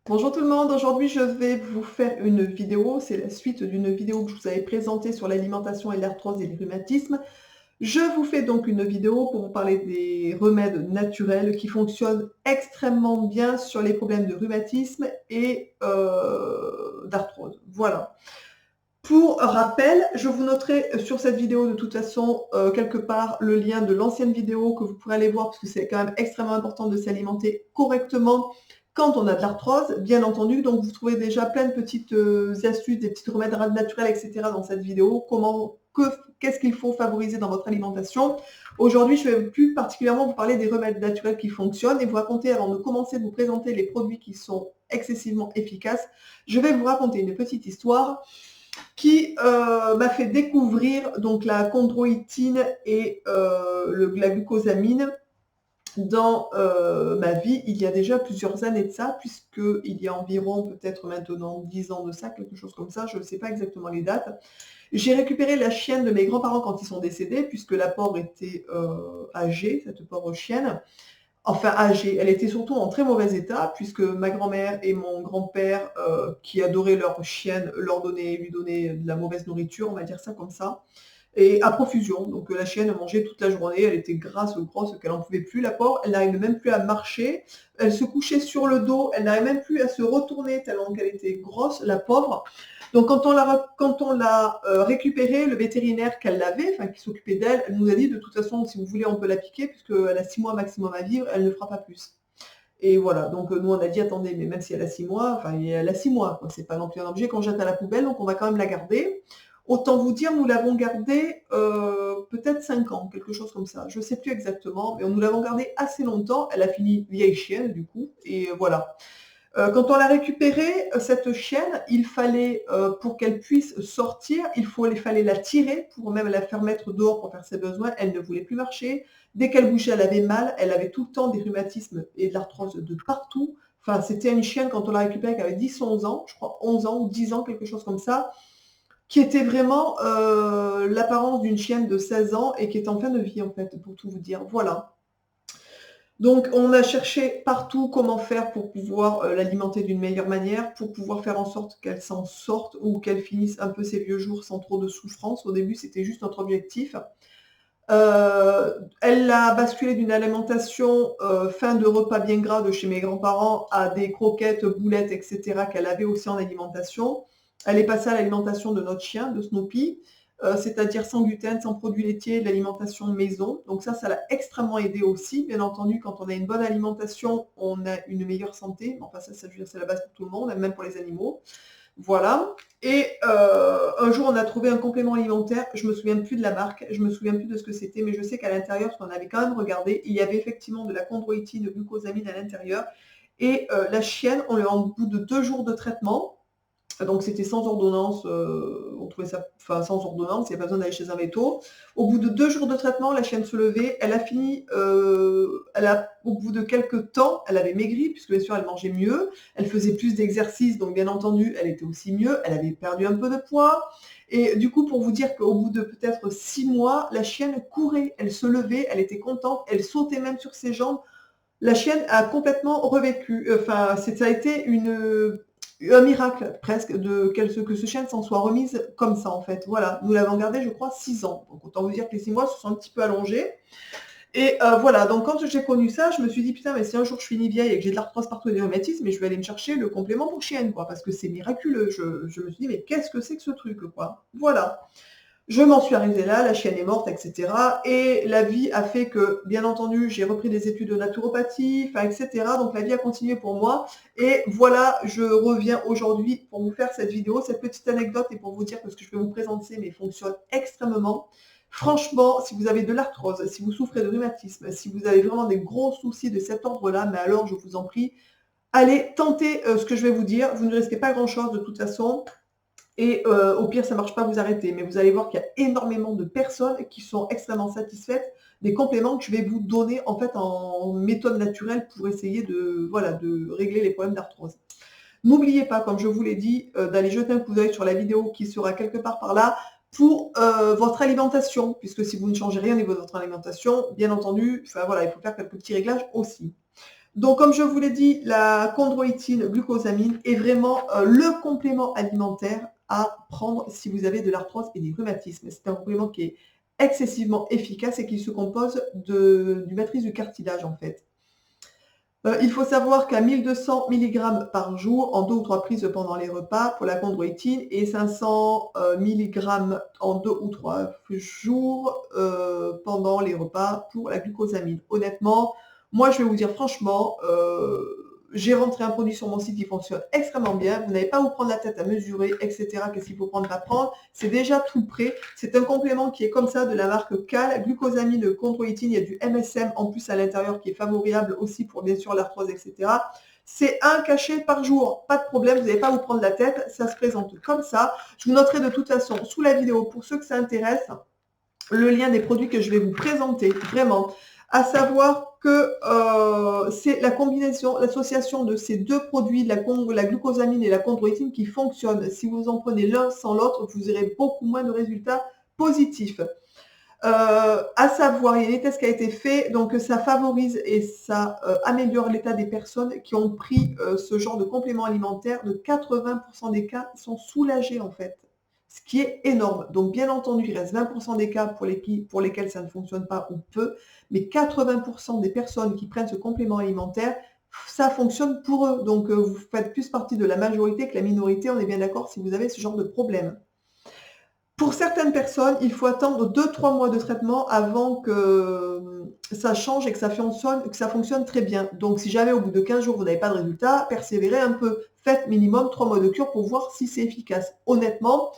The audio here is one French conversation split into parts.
Bonjour tout le monde, aujourd'hui je vais vous faire une vidéo, c'est la suite d'une vidéo que je vous avais présentée sur l'alimentation et l'arthrose et les rhumatismes. Je vous fais donc une vidéo pour vous parler des remèdes naturels qui fonctionnent extrêmement bien sur les problèmes de rhumatisme et d'arthrose. Voilà. Pour rappel, je vous noterai sur cette vidéo de toute façon quelque part le lien de l'ancienne vidéo que vous pourrez aller voir parce que c'est quand même extrêmement important de s'alimenter correctement quand on a de l'arthrose, bien entendu. Donc vous trouvez déjà plein de petites astuces, des petits remèdes naturels, etc. dans cette vidéo. Qu'est-ce qu'il faut favoriser dans votre alimentation. Aujourd'hui, je vais plus particulièrement vous parler des remèdes naturels qui fonctionnent et vous raconter, avant de commencer de vous présenter les produits qui sont excessivement efficaces, je vais vous raconter une petite histoire qui m'a fait découvrir donc la chondroïtine et la glucosamine dans ma vie il y a déjà plusieurs années de ça, puisqu'il y a environ peut-être maintenant 10 ans de ça, quelque chose comme ça, je ne sais pas exactement les dates. J'ai récupéré la chienne de mes grands-parents quand ils sont décédés, puisque la pauvre était âgée, cette pauvre chienne. Enfin âgée, elle était surtout en très mauvais état puisque ma grand-mère et mon grand-père, qui adoraient leur chienne, lui donnaient de la mauvaise nourriture, on va dire ça comme ça, et à profusion. Donc la chienne mangeait toute la journée, elle était grasse, grosse, qu'elle en pouvait plus la pauvre, elle n'arrivait même plus à marcher, elle se couchait sur le dos, elle n'arrivait même plus à se retourner tellement qu'elle était grosse, la pauvre. Donc quand on l'a récupérée, le vétérinaire qu'elle l'avait, enfin qui s'occupait d'elle, elle nous a dit de toute façon si vous voulez on peut la piquer puisqu'elle a 6 mois maximum à vivre, elle ne fera pas plus. Et voilà, donc nous on a dit attendez, mais même si elle a 6 mois, enfin elle a 6 mois, quoi, c'est pas non plus un objet qu'on jette à la poubelle, donc on va quand même la garder. Autant vous dire, nous l'avons gardée peut-être 5 ans, quelque chose comme ça. Je ne sais plus exactement, mais nous l'avons gardée assez longtemps. Elle a fini vieille chienne du coup, et voilà. Quand on l'a récupérée, cette chienne, il fallait, pour qu'elle puisse sortir, fallait la tirer pour même la faire mettre dehors pour faire ses besoins. Elle ne voulait plus marcher. Dès qu'elle bougeait, elle avait mal. Elle avait tout le temps des rhumatismes et de l'arthrose de partout. Enfin, c'était une chienne, quand on l'a récupérée, qui avait 10-11 ans, je crois 11 ans ou 10 ans, quelque chose comme ça, qui était vraiment l'apparence d'une chienne de 16 ans et qui est en fin de vie, en fait, pour tout vous dire. Voilà. Donc, on a cherché partout comment faire pour pouvoir l'alimenter d'une meilleure manière, pour pouvoir faire en sorte qu'elle s'en sorte ou qu'elle finisse un peu ses vieux jours sans trop de souffrance. Au début, c'était juste notre objectif. Elle a basculé d'une alimentation fin de repas bien gras de chez mes grands-parents à des croquettes, boulettes, etc. qu'elle avait aussi en alimentation. Elle est passée à l'alimentation de notre chien, de Snoopy, c'est-à-dire sans gluten, sans produits laitiers, de l'alimentation maison. Donc ça l'a extrêmement aidé aussi. Bien entendu, quand on a une bonne alimentation, on a une meilleure santé. Enfin ça je veux dire, c'est la base pour tout le monde, même pour les animaux. Voilà. Et un jour, on a trouvé un complément alimentaire. Je me souviens plus de la marque, je me souviens plus de ce que c'était, mais je sais qu'à l'intérieur, parce qu'on avait quand même regardé, il y avait effectivement de la chondroïtine, de glucosamine à l'intérieur. Et la chienne, en bout de 2 jours de traitement, donc c'était sans ordonnance, on trouvait ça, enfin sans ordonnance, il n'y a pas besoin d'aller chez un véto. Au bout de 2 jours de traitement, la chienne se levait, elle a fini, au bout de quelques temps, elle avait maigri, puisque bien sûr elle mangeait mieux, elle faisait plus d'exercices, donc bien entendu elle était aussi mieux, elle avait perdu un peu de poids. Et du coup, pour vous dire qu'au bout de peut-être 6 mois, la chienne courait, elle se levait, elle était contente, elle sautait même sur ses jambes. La chienne a complètement revécu. Enfin, ça a été un miracle presque que ce chien s'en soit remise comme ça en fait. Voilà, nous l'avons gardé je crois 6 ans. Donc autant vous dire que les 6 mois se sont un petit peu allongés. Et voilà, donc quand j'ai connu ça, je me suis dit putain, mais si un jour je finis vieille et que j'ai de l'arthrose partout et des rhumatismes, mais je vais aller me chercher le complément pour chienne, quoi, parce que c'est miraculeux. Je me suis dit, mais qu'est-ce que c'est que ce truc, quoi. Voilà. Je m'en suis arrivée là, la chienne est morte, etc. Et la vie a fait que, bien entendu, j'ai repris des études de naturopathie, enfin, etc. Donc la vie a continué pour moi. Et voilà, je reviens aujourd'hui pour vous faire cette vidéo, cette petite anecdote et pour vous dire que ce que je vais vous présenter mais fonctionne extrêmement. Franchement, si vous avez de l'arthrose, si vous souffrez de rhumatisme, si vous avez vraiment des gros soucis de cet ordre-là, mais alors je vous en prie, allez tenter ce que je vais vous dire. Vous ne risquez pas grand-chose de toute façon. Et au pire, ça ne marche pas, vous arrêtez. Mais vous allez voir qu'il y a énormément de personnes qui sont extrêmement satisfaites des compléments que je vais vous donner en fait en méthode naturelle pour essayer de, voilà, de régler les problèmes d'arthrose. N'oubliez pas, comme je vous l'ai dit, d'aller jeter un coup d'œil sur la vidéo qui sera quelque part par là pour votre alimentation, puisque si vous ne changez rien au niveau de votre alimentation, bien entendu, enfin, voilà, il faut faire quelques petits réglages aussi. Donc, comme je vous l'ai dit, la chondroïtine glucosamine est vraiment le complément alimentaire à prendre si vous avez de l'arthrose et des rhumatismes. C'est un complément qui est excessivement efficace et qui se compose du matrice du cartilage en fait. Il faut savoir qu'à 1200 mg par jour, en 2 ou 3 prises pendant les repas pour la chondroïtine et 500 mg en 2 ou 3 jours pendant les repas pour la glucosamine. Honnêtement, moi je vais vous dire franchement, j'ai rentré un produit sur mon site qui fonctionne extrêmement bien. Vous n'avez pas à vous prendre la tête à mesurer, etc. Qu'est-ce qu'il faut prendre, à prendre. C'est déjà tout prêt. C'est un complément qui est comme ça de la marque Cal, glucosamine, chondroïtine. Il y a du MSM en plus à l'intérieur qui est favorable aussi pour bien sûr l'arthrose, etc. C'est un cachet par jour. Pas de problème, vous n'avez pas à vous prendre la tête. Ça se présente comme ça. Je vous noterai de toute façon sous la vidéo pour ceux que ça intéresse le lien des produits que je vais vous présenter, vraiment. À savoir que c'est la combinaison, l'association de ces deux produits, la glucosamine et la chondroïtine, qui fonctionne. Si vous en prenez l'un sans l'autre, vous aurez beaucoup moins de résultats positifs. À savoir, il y a des tests qui ont été faits, donc ça favorise et ça améliore l'état des personnes qui ont pris ce genre de complément alimentaire. De 80% des cas, ils sont soulagés en fait, ce qui est énorme. Donc bien entendu, il reste 20% des cas pour lesquels ça ne fonctionne pas ou peu, mais 80% des personnes qui prennent ce complément alimentaire, ça fonctionne pour eux. Donc vous faites plus partie de la majorité que la minorité, on est bien d'accord si vous avez ce genre de problème. Pour certaines personnes, il faut attendre 2-3 mois de traitement avant que ça change et que ça fonctionne très bien. Donc, si jamais au bout de 15 jours, vous n'avez pas de résultat, persévérez un peu. Faites minimum 3 mois de cure pour voir si c'est efficace. Honnêtement,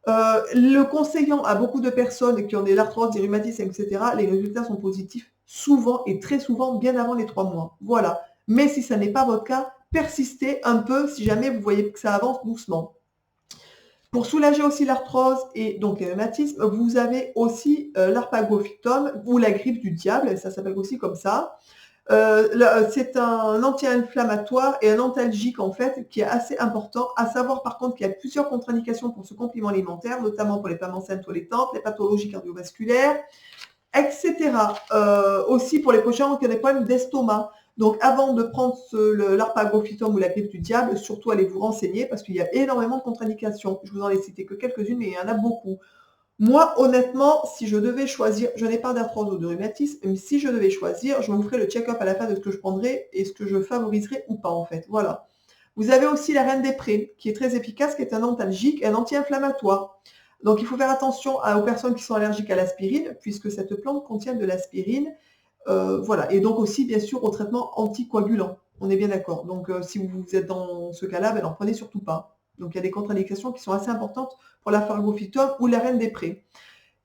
le conseillant à beaucoup de personnes qui ont de l'arthrose, des rhumatismes, etc., les résultats sont positifs souvent et très souvent bien avant les 3 mois. Voilà. Mais si ça n'est pas votre cas, persistez un peu si jamais vous voyez que ça avance doucement. Pour soulager aussi l'arthrose et donc les rhumatismes, vous avez aussi l'arpagophytum ou la grippe du diable, ça s'appelle aussi comme ça. C'est un anti-inflammatoire et un antalgique en fait qui est assez important. À savoir par contre qu'il y a plusieurs contre-indications pour ce complément alimentaire, notamment pour les femmes enceintes ou allaitantes, les pathologies cardiovasculaires, etc. Aussi pour les gens qui ont des problèmes d'estomac. Donc avant de prendre l'arpagophytum ou la grippe du diable, surtout allez vous renseigner parce qu'il y a énormément de contre-indications. Je vous en ai cité que quelques-unes, mais il y en a beaucoup. Moi, honnêtement, si je devais choisir, je n'ai pas d'arthrose ou de rhumatisme, mais si je devais choisir, je vous ferai le check-up à la fin de ce que je prendrais et ce que je favoriserais ou pas en fait. Voilà. Vous avez aussi la reine des prés, qui est très efficace, qui est un antalgique et un anti-inflammatoire. Donc il faut faire attention aux personnes qui sont allergiques à l'aspirine, puisque cette plante contient de l'aspirine. Voilà. Et donc aussi, bien sûr, au traitement anticoagulant. On est bien d'accord. Donc si vous êtes dans ce cas-là, n'en prenez surtout pas. Donc il y a des contre-indications qui sont assez importantes pour la Phargophytum ou la reine des prés.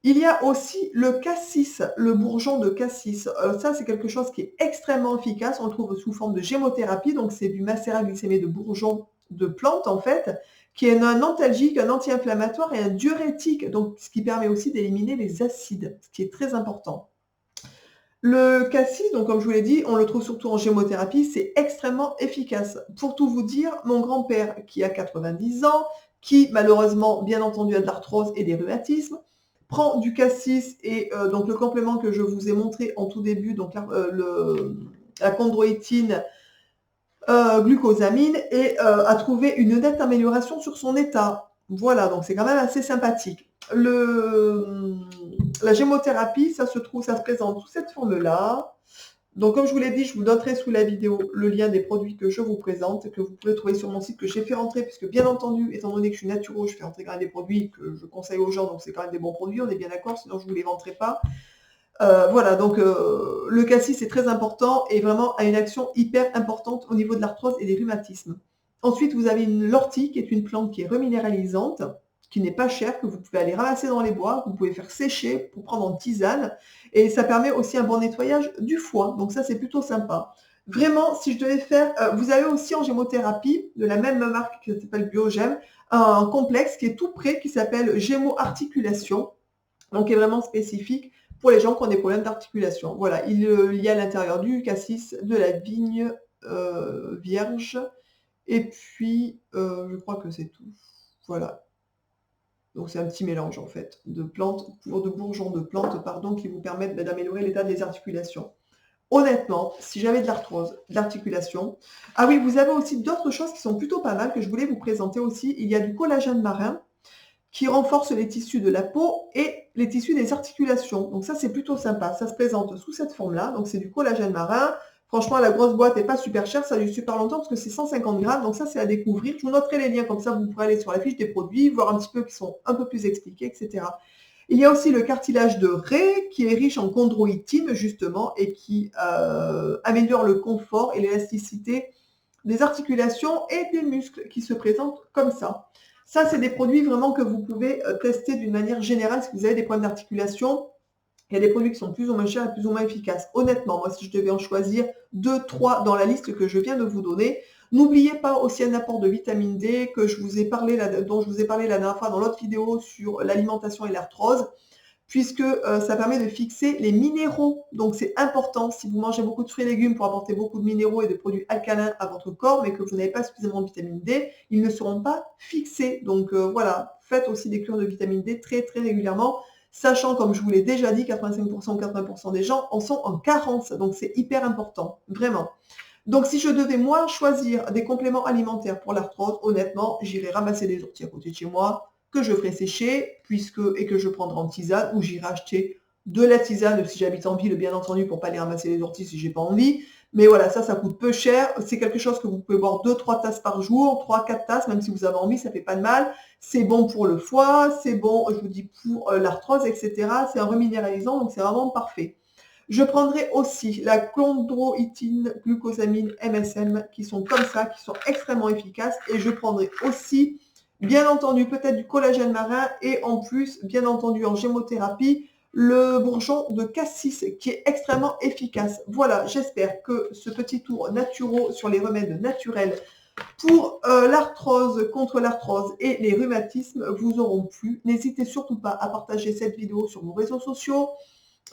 Il y a aussi le cassis, le bourgeon de cassis. Ça, c'est quelque chose qui est extrêmement efficace. On le trouve sous forme de gémothérapie. Donc, c'est du macérat glycémé de bourgeon de plante, en fait, qui est un antalgique, un anti-inflammatoire et un diurétique. Donc, ce qui permet aussi d'éliminer les acides, ce qui est très important. Le cassis, donc comme je vous l'ai dit, on le trouve surtout en gémothérapie, c'est extrêmement efficace. Pour tout vous dire, mon grand-père qui a 90 ans, qui malheureusement, bien entendu, a de l'arthrose et des rhumatismes, prend du cassis et donc le complément que je vous ai montré en tout début, donc la chondroïtine glucosamine, et a trouvé une nette amélioration sur son état. Voilà, donc c'est quand même assez sympathique. La gémothérapie, ça se présente sous cette forme-là. Donc, comme je vous l'ai dit, je vous donnerai sous la vidéo le lien des produits que je vous présente, que vous pouvez trouver sur mon site, que j'ai fait rentrer, puisque bien entendu, étant donné que je suis naturo, je fais rentrer quand même des produits que je conseille aux gens, donc c'est quand même des bons produits, on est bien d'accord, sinon je ne vous les vendrai pas. Voilà, donc le cassis est très important et vraiment a une action hyper importante au niveau de l'arthrose et des rhumatismes. Ensuite, vous avez l'ortie, qui est une plante qui est reminéralisante, qui n'est pas chère, que vous pouvez aller ramasser dans les bois, que vous pouvez faire sécher pour prendre en tisane. Et ça permet aussi un bon nettoyage du foie. Donc ça, c'est plutôt sympa. Vraiment, si je devais faire... vous avez aussi en gémothérapie, de la même marque qui s'appelle Biogem, un complexe qui est tout prêt, qui s'appelle Gémo-articulation, donc qui est vraiment spécifique pour les gens qui ont des problèmes d'articulation. Voilà, il y a à l'intérieur du cassis, de la vigne vierge, et puis je crois que c'est tout. Voilà. Donc c'est un petit mélange en fait de plantes, de bourgeons de plantes, pardon, qui vous permettent d'améliorer l'état des articulations. honnêtement, si j'avais de l'arthrose, de l'articulation. Ah oui, vous avez aussi d'autres choses qui sont plutôt pas mal que je voulais vous présenter aussi. Il y a du collagène marin qui renforce les tissus de la peau et les tissus des articulations. Donc ça, c'est plutôt sympa. Ça se présente sous cette forme-là. Donc c'est du collagène marin. Franchement, la grosse boîte n'est pas super chère. Ça dure super longtemps parce que c'est 150 grammes. Donc ça, c'est à découvrir. Je vous noterai les liens comme ça. Vous pourrez aller sur la fiche des produits, voir un petit peu qui sont un peu plus expliqués, etc. Il y a aussi le cartilage de raie qui est riche en chondroïtine justement et qui améliore le confort et l'élasticité des articulations et des muscles qui se présentent comme ça. Ça, c'est des produits vraiment que vous pouvez tester d'une manière générale si vous avez des problèmes d'articulation. Il y a des produits qui sont plus ou moins chers et plus ou moins efficaces. Honnêtement, moi, si je devais en choisir 2, 3 dans la liste que je viens de vous donner, n'oubliez pas aussi un apport de vitamine D que je vous ai parlé, dont je vous ai parlé la dernière fois dans l'autre vidéo sur l'alimentation et l'arthrose, puisque ça permet de fixer les minéraux. Donc c'est important si vous mangez beaucoup de fruits et légumes pour apporter beaucoup de minéraux et de produits alcalins à votre corps, mais que vous n'avez pas suffisamment de vitamine D, ils ne seront pas fixés. Donc voilà, faites aussi des cures de vitamine D très très régulièrement, sachant, comme je vous l'ai déjà dit, 85% ou 80% des gens en sont en carence. Donc c'est hyper important, vraiment. Donc si je devais moi choisir des compléments alimentaires pour l'arthrose, honnêtement, j'irais ramasser des orties à côté de chez moi, que je ferai sécher et que je prendrai en tisane, ou j'irai acheter de la tisane si j'habite en ville, bien entendu, pour pas aller ramasser les orties si j'ai pas envie. Mais voilà, ça coûte peu cher. C'est quelque chose que vous pouvez boire 2-3 tasses par jour, 3-4 tasses, même si vous avez envie, ça fait pas de mal. C'est bon pour le foie, c'est bon, je vous dis, pour l'arthrose, etc. C'est un reminéralisant, donc c'est vraiment parfait. Je prendrai aussi la chondroïtine, glucosamine, MSM, qui sont comme ça, qui sont extrêmement efficaces. Et je prendrai aussi, bien entendu, peut-être du collagène marin et en plus, bien entendu, en gémothérapie, le bourgeon de cassis qui est extrêmement efficace. Voilà, j'espère que ce petit tour naturel sur les remèdes naturels pour l'arthrose, contre l'arthrose et les rhumatismes vous auront plu. N'hésitez surtout pas à partager cette vidéo sur vos réseaux sociaux,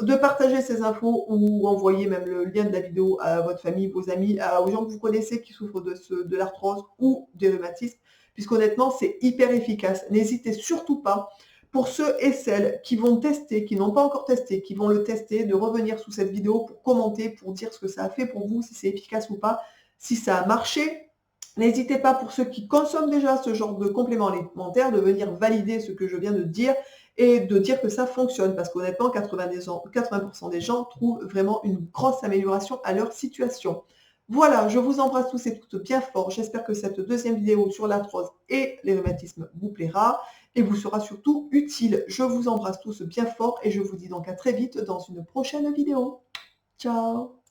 de partager ces infos ou envoyer même le lien de la vidéo à votre famille, vos amis, aux gens que vous connaissez qui souffrent de l'arthrose ou des rhumatismes, puisqu'honnêtement, c'est hyper efficace. N'hésitez surtout pas, pour ceux et celles qui vont tester, qui n'ont pas encore testé, qui vont le tester, de revenir sous cette vidéo pour commenter, pour dire ce que ça a fait pour vous, si c'est efficace ou pas, si ça a marché. N'hésitez pas, pour ceux qui consomment déjà ce genre de compléments alimentaires, de venir valider ce que je viens de dire et de dire que ça fonctionne. Parce qu'honnêtement, 80% des gens trouvent vraiment une grosse amélioration à leur situation. Voilà, je vous embrasse tous et toutes bien fort. J'espère que cette deuxième vidéo sur l'arthrose et les rhumatismes vous plaira et vous sera surtout utile. Je vous embrasse tous bien fort et je vous dis donc à très vite dans une prochaine vidéo. Ciao!